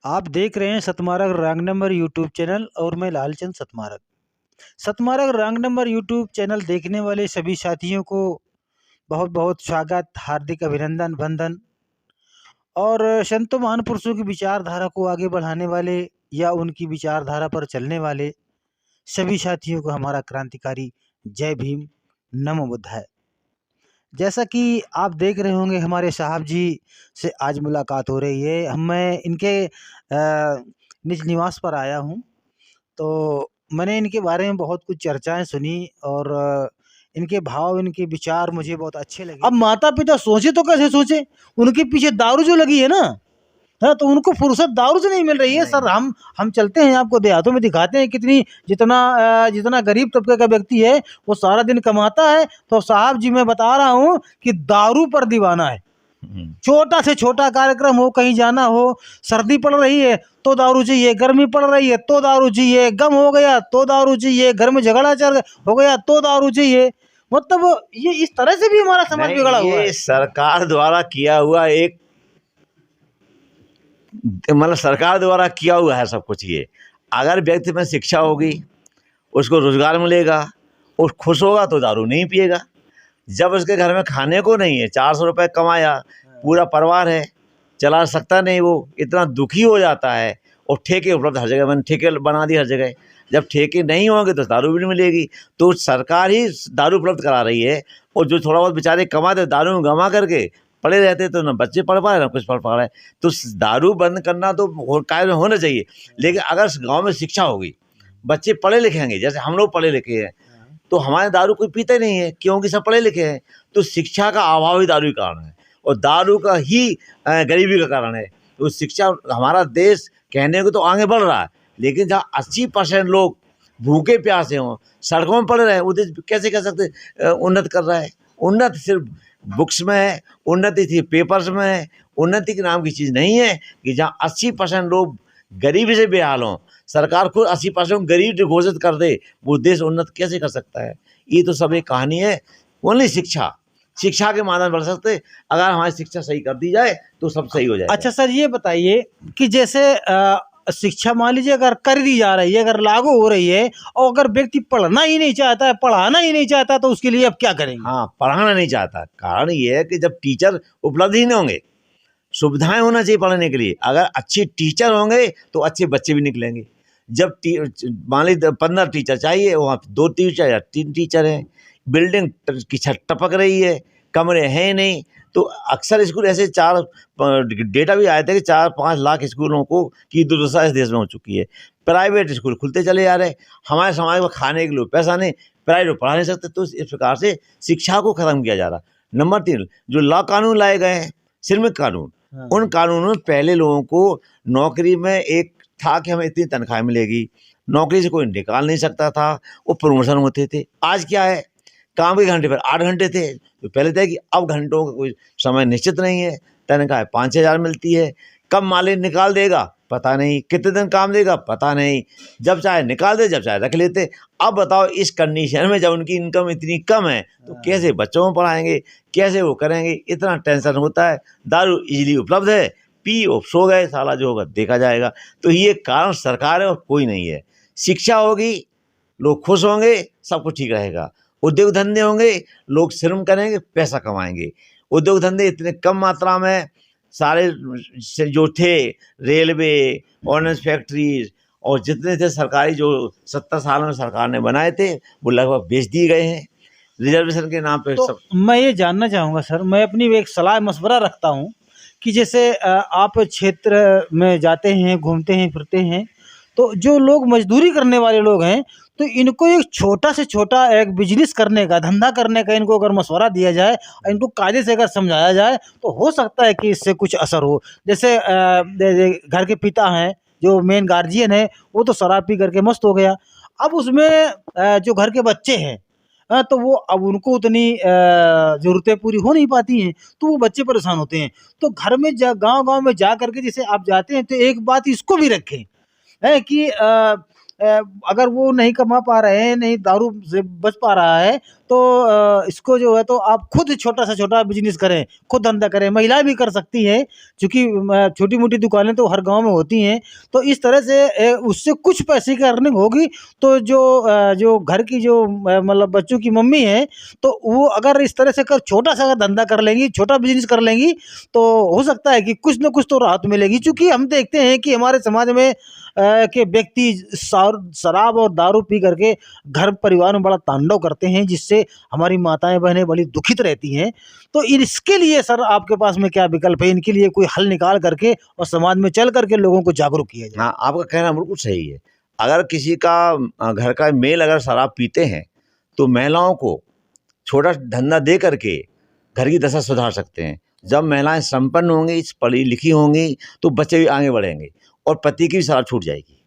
आप देख रहे हैं Satmarg rank number YouTube channel और मैं Lalchand Satmarg. Satmarg rank number YouTube channel देखने वाले सभी साथियों को बहुत बहुत स्वागत, हार्दिक अभिनंदन, वंदन। और संतों महापुरुषों की विचारधारा को आगे बढ़ाने वाले या उनकी विचारधारा पर चलने वाले सभी साथियों को हमारा क्रांतिकारी जय भीम, नमो बुद्धाय। जैसा कि आप देख रहे होंगे हमारे साहब जी से आज मुलाकात हो रही है। मैं इनके निज निवास पर आया हूँ, तो मैंने इनके बारे में बहुत कुछ चर्चाएँ सुनी और इनके भाव, इनके विचार मुझे बहुत अच्छे लगे। अब माता-पिता सोचे तो कैसे सोचे? उनके पीछे दारू जो लगी है ना, हाँ, तो उनको फुर्सत दारू से नहीं मिल रही है। सर हम चलते हैं, आपको देहातों में दिखाते हैं कितनी जितना गरीब तबके का व्यक्ति है वो सारा दिन कमाता है, तो साहब जी मैं बता रहा हूँ कि दारू पर दीवाना है। छोटा से छोटा कार्यक्रम हो, कहीं जाना हो, सर्दी पड़ रही है तो दारू चाहिए, गर्मी पड़ रही है तो दारू चाहिए, गम हो गया तो दारू चाहिए, घर में झगड़ा चल हो गया तो दारू चाहिए। मतलब ये इस तरह से भी हमारा समाज बिगड़ा हुआ है। ये सरकार द्वारा किया हुआ एक मतलब सरकार द्वारा किया हुआ है सब कुछ। ये अगर व्यक्ति में शिक्षा होगी, उसको रोजगार मिलेगा, वो खुश होगा तो दारू नहीं पिएगा। जब उसके घर में खाने को नहीं है, 400 रुपये कमाया, पूरा परिवार है, चला सकता नहीं, वो इतना दुखी हो जाता है। और ठेके उपलब्ध हर जगह, मैंने ठेके बना दिए हर जगह। जब ठेके नहीं होंगे तो दारू भी नहीं मिलेगी। तो सरकार ही दारू उपलब्ध करा रही है, और जो थोड़ा बहुत बेचारे कमाते दारू में गंवा करके पड़े रहते, तो ना बच्चे पढ़ पा रहे ना कुछ पढ़ पा रहे। तो दारू बंद करना तो कायम होना चाहिए, लेकिन अगर गाँव में शिक्षा होगी, बच्चे पढ़े लिखेंगे, जैसे हम लोग पढ़े लिखे हैं, तो हमारे दारू कोई पीते नहीं है, क्योंकि सब पढ़े लिखे हैं। तो शिक्षा का अभाव ही दारू का कारण है, और दारू का ही गरीबी का कारण है। तो शिक्षा, हमारा देश कहने को तो आगे बढ़ रहा है, लेकिन जहाँ 80% लोग भूखे प्यासे हों, सड़कों में पड़ रहे हैं, वो देश कैसे कह सकते उन्नत कर रहा है? उन्नति सिर्फ बुक्स में है, उन्नति थी पेपर्स में है। उन्नति के नाम की चीज़ नहीं है कि जहाँ 80% लोग गरीबी से बेहाल हों, सरकार खुद 80% गरीब घोषित कर दे, वो देश उन्नत कैसे कर सकता है? ये तो सब एक कहानी है। ओनली शिक्षा के माध्यम बढ़ सकते। अगर हमारी शिक्षा सही कर दी जाए तो सब सही हो जाएगा। अच्छा सर, ये बताइए कि जैसे शिक्षा मान लीजिए अगर कर दी जा रही है, अगर लागू हो रही है, और अगर व्यक्ति पढ़ना ही नहीं चाहता है, पढ़ाना ही नहीं चाहता, तो उसके लिए अब क्या करेंगे? हाँ, पढ़ाना नहीं चाहता, कारण ये है कि जब टीचर उपलब्ध ही नहीं होंगे, सुविधाएं होना चाहिए पढ़ने के लिए। अगर अच्छे टीचर होंगे तो अच्छे बच्चे भी निकलेंगे। जब मान लीजिए 15 टीचर चाहिए, वहाँ 2 टीचर या 3 टीचर हैं, बिल्डिंग की छत टपक रही है, कमरे हैं नहीं। तो अक्सर स्कूल ऐसे डेटा भी आए थे कि 4-5 लाख स्कूलों को की दुर्दशा इस देश में हो चुकी है। प्राइवेट स्कूल खुलते चले जा रहे, हमारे समाज में खाने के लिए पैसा नहीं, प्राइवेट पढ़ा नहीं सकते। तो इस प्रकार से शिक्षा को ख़त्म किया जा रहा। नंबर 3, जो लॉ कानून लाए गए हैं, श्रमिक कानून, उन कानूनों में पहले लोगों को नौकरी में एक था कि हमें इतनी तनख्वाह मिलेगी, नौकरी से कोई निकाल नहीं सकता था, वो प्रमोशन होते थे। आज क्या है, काम के घंटे पर 8 घंटे थे, तो पहले था कि अब घंटों का कोई समय निश्चित नहीं है, तनख्वाह 5-6 हज़ार मिलती है। कब मालिक निकाल देगा पता नहीं, कितने दिन काम देगा पता नहीं, जब चाहे निकाल दे, जब चाहे रख लेते। अब बताओ, इस कंडीशन में जब उनकी इनकम इतनी कम है, तो कैसे बच्चों को पढ़ाएंगे, कैसे वो करेंगे? इतना टेंशन होता है। दारू इजीली उपलब्ध है, पी और सो गए, साला जो होगा देखा जाएगा। तो ये कारण सरकार है और कोई नहीं है। शिक्षा होगी, लोग खुश होंगे, सब कुछ ठीक रहेगा। उद्योग धंधे होंगे, लोग श्रम करेंगे, पैसा कमाएंगे। उद्योग धंधे इतने कम मात्रा में सारे से जो थे, रेलवे, ऑर्डिनेंस फैक्ट्रीज और जितने थे सरकारी, जो 70 साल में सरकार ने बनाए थे, वो लगभग बेच दिए गए हैं रिजर्वेशन के नाम पे। तो सब मैं ये जानना चाहूँगा सर, मैं अपनी एक सलाह मशवरा रखता हूँ कि जैसे आप क्षेत्र में जाते हैं, घूमते हैं, फिरते हैं, तो जो लोग मजदूरी करने वाले लोग हैं, तो इनको एक छोटा से छोटा एक बिजनेस करने का, धंधा करने का इनको अगर मशवरा दिया जाए, इनको कायदे से अगर समझाया जाए, तो हो सकता है कि इससे कुछ असर हो। जैसे घर के पिता हैं, जो मेन गार्जियन है, वो तो शराब पी करके मस्त हो गया। अब उसमें जो घर के बच्चे हैं, तो वो अब उनको उतनी ज़रूरतें पूरी हो नहीं पाती हैं, तो वो बच्चे परेशान होते हैं। तो घर में गाँव-गाँव में जा कर के जैसे आप जाते हैं, तो एक बात इसको भी रखें है कि अगर वो नहीं कमा पा रहे हैं, नहीं दारू से बच पा रहा है, तो इसको जो है तो आप खुद छोटा से छोटा बिजनेस करें, खुद धंधा करें, महिलाएं भी कर सकती हैं, क्योंकि छोटी मोटी दुकानें तो हर गांव में होती हैं। तो इस तरह से उससे कुछ पैसे की अर्निंग होगी, तो जो घर की जो मतलब बच्चों की मम्मी है, तो वो अगर इस तरह से कर छोटा सा अगर धंधा कर लेंगी, छोटा बिजनेस कर लेंगी, तो हो सकता है कि कुछ न कुछ तो राहत मिलेगी। क्योंकि हम देखते हैं कि हमारे समाज में के व्यक्ति शराब और दारू पी करके घर परिवार में बड़ा तांडव करते हैं, जिससे हमारी माताएं बहनें बड़ी दुखित रहती हैं। तो इसके लिए सर आपके पास में क्या विकल्प है? इनके लिए कोई हल निकाल करके और समाज में चल करके लोगों को जागरूक किया जाए। हाँ, आपका कहना बिल्कुल सही है। अगर किसी का घर का मेल अगर शराब पीते हैं, तो महिलाओं को छोटा धंधा दे करके घर की दशा सुधार सकते हैं। जब महिलाएं संपन्न होंगी, पढ़ी लिखी होंगी, तो बच्चे भी आगे बढ़ेंगे और पति की भी शराब छूट जाएगी।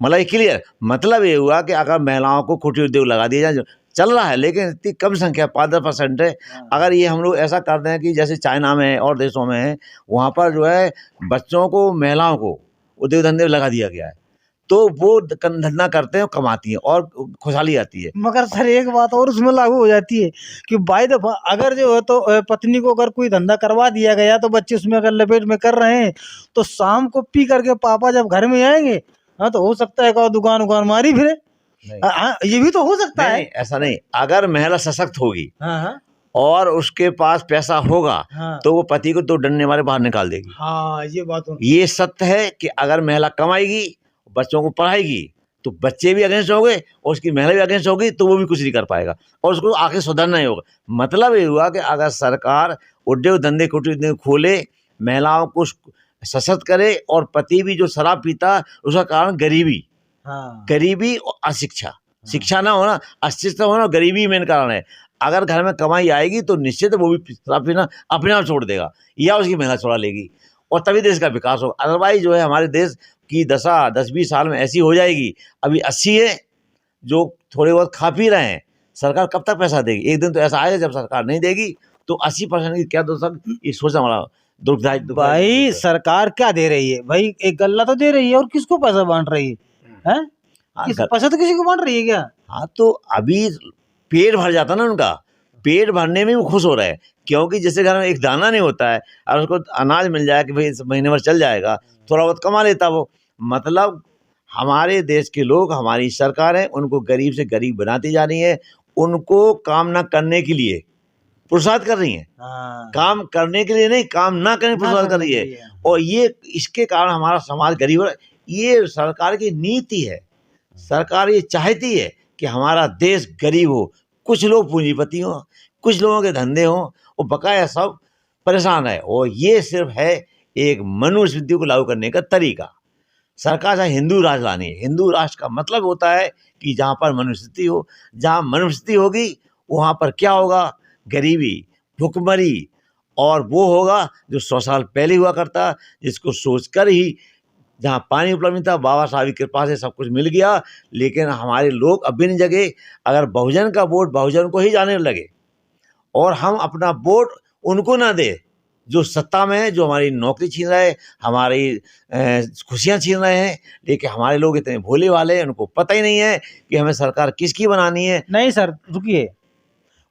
मतलब ये क्लियर, मतलब ये हुआ कि अगर महिलाओं को कुटीर उद्योग लगा दिया जाए, जो चल रहा है लेकिन इतनी कम संख्या 5-10% है। अगर ये हम लोग ऐसा कर दें कि जैसे चाइना में और देशों में है, वहाँ पर जो है बच्चों को, महिलाओं को उद्योग धंधे में लगा दिया गया है, तो वो धंधा करते हैं, कमाती हैं और खुशहाली आती है। मगर सर एक बात और उसमें लागू हो जाती है कि बाय दफा अगर जो है तो पत्नी को अगर कोई धंधा करवा दिया गया, तो बच्चे उसमें अगर लपेट में कर रहे हैं, तो शाम को पी करके पापा जब घर में आएंगे, हाँ, तो हो सकता है कि दुकान उकान मारी फिरे। हाँ, ये भी तो हो सकता है। नहीं, ऐसा नहीं। अगर महिला सशक्त होगी, हाँ हाँ और उसके पास पैसा होगा, हाँ तो वो पति को 2 डंडे मारे बाहर निकाल देगी। हाँ, ये बात ये सत्य है कि अगर महिला कमाएगी, बच्चों को पढ़ाएगी, तो बच्चे भी अगेंस्ट होंगे और उसकी महिला भी अगेंस्ट होगी, तो वो भी कुछ नहीं कर पाएगा और उसको आगे सुधरना ही होगा। मतलब ये हुआ कि अगर सरकार उद्योग धंधे कुटीर उद्योग खोले, महिलाओं को सशक्त करे, और पति भी जो शराब पीता, उसका कारण गरीबी, हाँ गरीबी और अशिक्षा, शिक्षा ना होना, अशिक्षा होना, गरीबी मेन कारण है। अगर घर में कमाई आएगी तो निश्चित वो भी शराब पीना अपने आप छोड़ देगा, या उसकी महिला छोड़ा लेगी, और तभी देश का विकास होगा। अदरवाइज जो है हमारे देश की दशा 10-20 साल में ऐसी हो जाएगी। अभी 80 है जो थोड़े बहुत खा पी रहे हैं, सरकार कब तक पैसा देगी? एक दिन तो ऐसा आएगा जब सरकार नहीं देगी, तो 80% की क्या दशक, ये सोचना हमारा दुखदायी। भाई सरकार क्या दे रही है? भाई एक गल्ला तो दे रही है, और किसको पैसा बांट रही है? हैं? पैसा तो किसी को बांट रही है क्या? हाँ, तो अभी पेट भर जाता ना उनका, पेट भरने में वो खुश हो रहे हैं, क्योंकि जिससे घर में एक दाना नहीं होता है, और उसको अनाज मिल जाए कि भाई इस महीने भर चल जाएगा, थोड़ा बहुत कमा लेता वो। मतलब हमारे देश के लोग, हमारी सरकार है, उनको गरीब से गरीब बनाती जा रही है, उनको काम ना करने के लिए प्रोत्साहित कर रही हैं। हाँ, काम करने के लिए नहीं, काम ना करने प्रोत्साहित कर रही है, और ये इसके कारण हमारा समाज गरीब है। ये सरकार की नीति है। सरकार ये चाहती है कि हमारा देश गरीब हो, कुछ लोग पूंजीपति हों, कुछ लोगों के धंधे हों, और बकाया सब परेशान है। और ये सिर्फ है एक मनुस्मृति को लागू करने का तरीका। सरकार चाहे हिंदू राज लानी है, हिंदू राष्ट्र का मतलब होता है कि जहाँ पर मनुस्मृति हो, जहाँ मनुस्मृति होगी वहाँ पर क्या होगा? गरीबी, भुखमरी, और वो होगा जो 100 साल पहले हुआ करता, जिसको सोचकर ही, जहाँ पानी उपलब्ध नहीं था, बाबा साहब की कृपा से सब कुछ मिल गया। लेकिन हमारे लोग अब भी नहीं जगे। अगर बहुजन का वोट बहुजन को ही जाने लगे, और हम अपना वोट उनको ना दे जो सत्ता में है, जो हमारी नौकरी छीन रहे हैं, हमारी खुशियाँ छीन रहे हैं, लेकिन हमारे लोग इतने भोले वाले हैं, उनको पता ही नहीं है कि हमें सरकार किसकी बनानी है। नहीं सर रुकिए,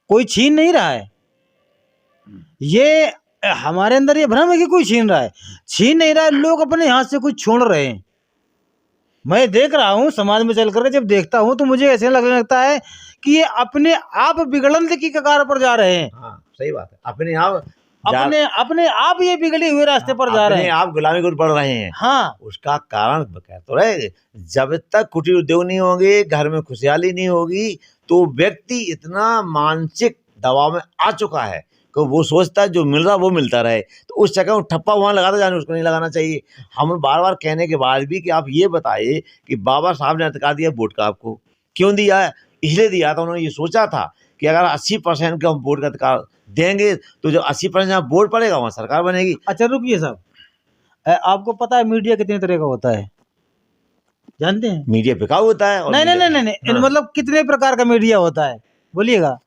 कोई छीन नहीं रहा है। ये हमारे अंदर ये भ्रम है कि कोई छीन रहा है। छीन नहीं रहा है, लोग अपने हाथ से कुछ छोड़ रहे हैं। मैं देख रहा हूँ समाज में चल करके, जब देखता हूँ तो मुझे ऐसे लगने लगता है कि ये अपने आप बिगड़ने की कगार पर जा रहे हैं। हाँ, सही बात है। अपने आप अपने आप ये बिगड़े हुए रास्ते पर जा रहे हैं, आप गुलामी को बढ़ रहे हैं। हाँ, उसका कारण कह तो रहे, जब तक कुटीर उद्योग नहीं होंगे, घर में खुशहाली नहीं होगी, तो व्यक्ति इतना मानसिक दबाव में आ चुका है कि वो सोचता है जो मिल रहा वो मिलता रहे, तो उस जगह वो ठप्पा वहाँ लगाता जाने, उसको नहीं लगाना चाहिए। हम बार बार कहने के बाद भी कि आप ये बताइए कि बाबा साहब ने अधिकार दिया वोट का, आपको क्यों दिया है? इसलिए दिया था, उन्होंने ये सोचा था कि अगर 80% का हम वोट का अधिकार देंगे, तो जो 80% जहाँ वोट पड़ेगा वहाँ सरकार बनेगी। अच्छा रुकिए साहब, आपको पता है मीडिया कितने तरह का होता है? जानते हैं? मीडिया बिकाऊ होता है। और नहीं नहीं नहीं नहीं, हाँ। मतलब कितने प्रकार का मीडिया होता है, बोलिएगा।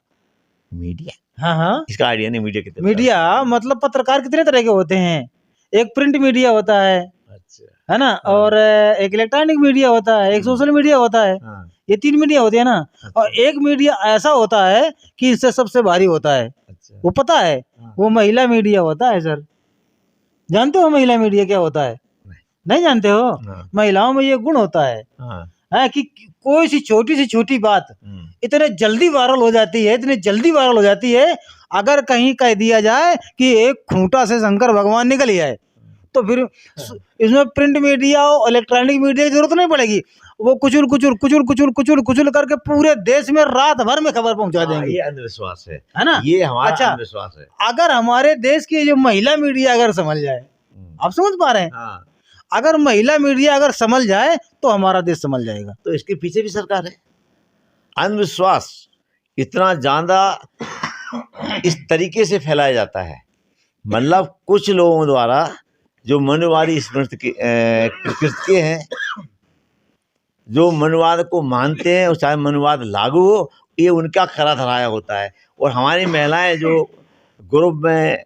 मीडिया, हाँ हाँ, इसका आइडिया नहीं मीडिया कितने मीडिया मतलब पत्रकार कितने तरह के होते हैं? एक प्रिंट मीडिया होता है, अच्छा, है ना, हाँ। और एक इलेक्ट्रॉनिक मीडिया होता है, एक सोशल मीडिया होता है। हाँ, ये 3 मीडिया होते हैं ना। अच्छा। और एक मीडिया ऐसा होता है कि इससे सबसे भारी होता है, अच्छा। वो पता है? हाँ। वो महिला मीडिया होता है सर। जानते हो महिला मीडिया क्या होता है? नहीं। नहीं जानते हो? हाँ। महिलाओं में ये गुण होता है हाँ। कि कोई सी छोटी बात इतने जल्दी वायरल हो जाती है, इतनी जल्दी वायरल हो जाती है। अगर कहीं कह दिया जाए कि एक खूंटा से शंकर भगवान निकल ही आए, तो फिर इसमें प्रिंट मीडिया और इलेक्ट्रॉनिक मीडिया की जरूरत नहीं पड़ेगी। वो कुचुल कुचुल कुचुल कुचुल कुचुल कुचुल करके पूरे देश में रात भर में खबर पहुंचा हाँ, देंगे। ये अंधविश्वास है ना? ये हमारा अच्छा, अंधविश्वास है। अगर हमारे देश की जो महिला मीडिया अगर समझ जाए, आप समझ पा रहे हैं? हाँ। अगर महिला मीडिया अगर समझ जाए तो हमारा देश समझ जाएगा। तो इसके पीछे भी सरकार है। अंधविश्वास इतना ज्यादा इस तरीके से फैलाया जाता है, मतलब कुछ लोगों द्वारा जो मनुवादी स्मृति के हैं, जो मनुवाद को मानते हैं, चाहे मनुवाद लागू हो, ये उनका खरा धराया होता है। और हमारी महिलाएं जो ग्रुप में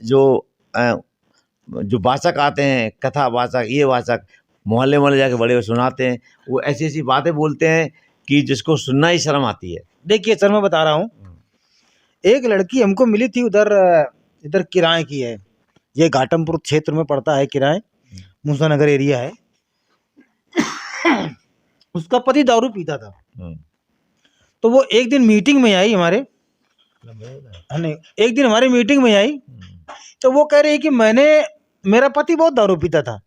जो वाचक आते हैं, कथा वाचक, ये वाचक मोहल्ले मोहल्ले जाके बड़े सुनाते हैं, वो ऐसी ऐसी बातें बोलते हैं कि जिसको सुनना ही शर्म आती है। देखिए सर, मैं बता रहा हूँ, एक लड़की हमको मिली थी, इधर किराए की है, ये घाटमपुर क्षेत्र में पड़ता है, किराए मूसानगर एरिया है। उसका पति दारू पीता था। तो वो एक दिन मीटिंग में आई हमारे, नहीं, एक दिन हमारी मीटिंग में आई, तो वो कह रही कि मेरा पति बहुत दारू पीता था,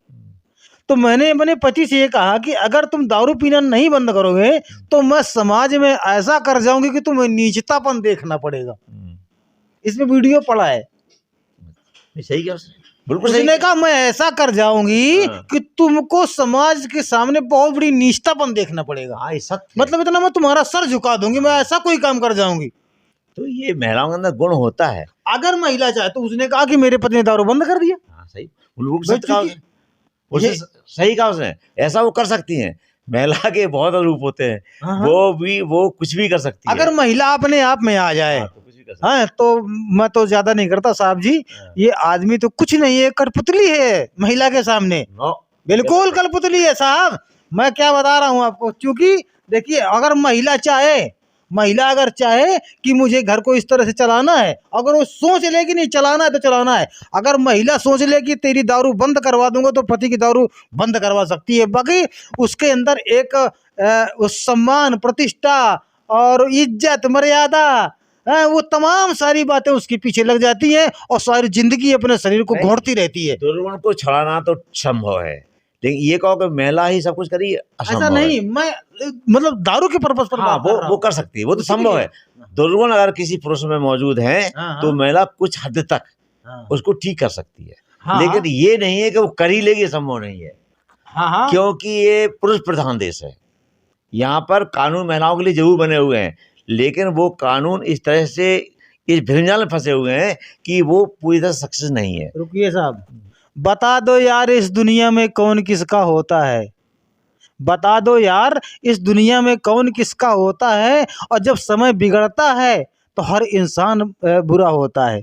तो मैंने अपने पति से ये कहा कि अगर तुम दारू पीना नहीं बंद करोगे तो मैं समाज में ऐसा कर जाऊंगी कि तुम्हें नीचतापन देखना पड़ेगा। इसमें वीडियो पड़ा है। सही क्या? बिल्कुल सही। उसने कहा मैं ऐसा कर जाऊंगी कि तुमको समाज के सामने बहुत बड़ी नीचतापन देखना पड़ेगा। मतलब इतना मैं तुम्हारा सर झुका दूंगी, मैं ऐसा कोई काम कर जाऊंगी। तो ये महिलाओं के अंदर गुण होता है। अगर महिला चाहे तो उसने कहा कि मेरे पति ने दारू बंद कर दिया। हाँ, सही। सही कहा उसने, ऐसा वो कर सकती हैं। महिला के बहुत रूप होते हैं। हाँ। वो कुछ भी कर सकती है। अगर महिला अपने आप में आ जाए, तो कुछ भी कर सकती है। हाँ, तो मैं तो ज्यादा नहीं करता साहब जी। हाँ। ये आदमी तो कुछ नहीं है, कठपुतली है महिला के सामने। बिल्कुल कठपुतली है साहब। मैं क्या बता रहा हूँ आपको, क्योंकि देखिए, अगर महिला अगर चाहे कि मुझे घर को इस तरह से चलाना है, अगर वो सोच ले कि नहीं चलाना है तो चलाना है। अगर महिला सोच ले कि तेरी दारू बंद करवा दूंगा तो पति की दारू बंद करवा सकती है। बाकी उसके अंदर एक सम्मान, प्रतिष्ठा और इज्जत, मर्यादा, वो तमाम सारी बातें उसके पीछे लग जाती हैं और सारी जिंदगी अपने शरीर को घोंटती रहती है। दुर्गुण को छुड़ाना तो संभव है, लेकिन ये कहो कि महिला ही सब कुछ करी, ऐसा नहीं। मैं मतलब दारू के पर्पस पर हाँ, वो कर सकती है, वो तो संभव है। दुर्गुण अगर किसी पुरुष में मौजूद है तो महिला कुछ हद तक उसको ठीक कर सकती है। हाँ, लेकिन ये नहीं है कि वो कर ही लेगी, संभव नहीं है। हाँ, क्योंकि ये पुरुष प्रधान देश है। यहाँ पर कानून महिलाओं के लिए जरूर बने हुए हैं, लेकिन वो कानून इस तरह से इस भिड़ंजाल में फंसे हुए हैं कि वो पूरी तरह सक्सेस नहीं है। रुकिए साहब, बता दो यार इस दुनिया में कौन किसका होता है? बता दो यार इस दुनिया में कौन किसका होता है? और जब समय बिगड़ता है तो हर इंसान बुरा होता है।